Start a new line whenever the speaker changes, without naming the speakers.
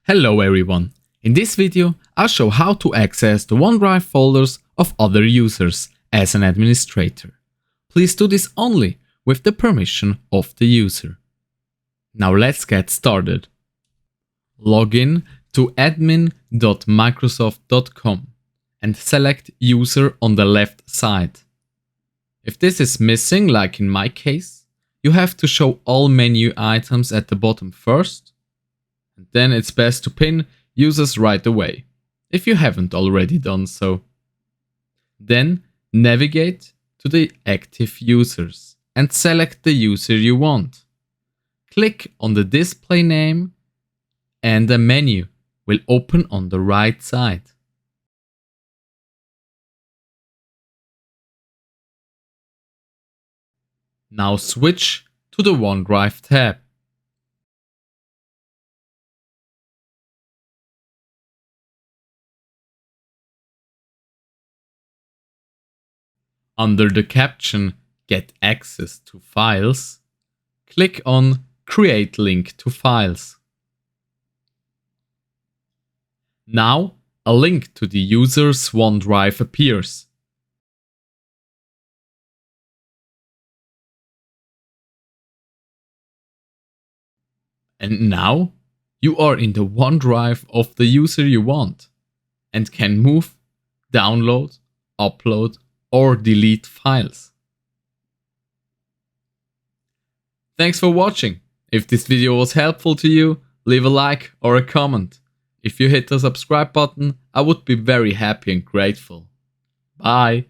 Hello everyone! In this video I'll show how to access the OneDrive folders of other users as an administrator. Please do this only with the permission of the user. Now let's get started. Log in to admin.microsoft.com and select User on the left side. If this is missing, like in my case, you have to show all menu items at the bottom first. And then it's best to pin users right away, if you haven't already done so. Then navigate to the active users and select the user you want. Click on the display name and a menu will open on the right side. Now switch to the OneDrive tab. Under the caption Get Access to Files, click on Create Link to Files. Now a link to the user's OneDrive appears. And now you are in the OneDrive of the user you want and can move, download, upload, or delete files. Thanks for watching. If this video was helpful to you, leave a like or a comment. If you hit the subscribe button, I would be very happy and grateful. Bye!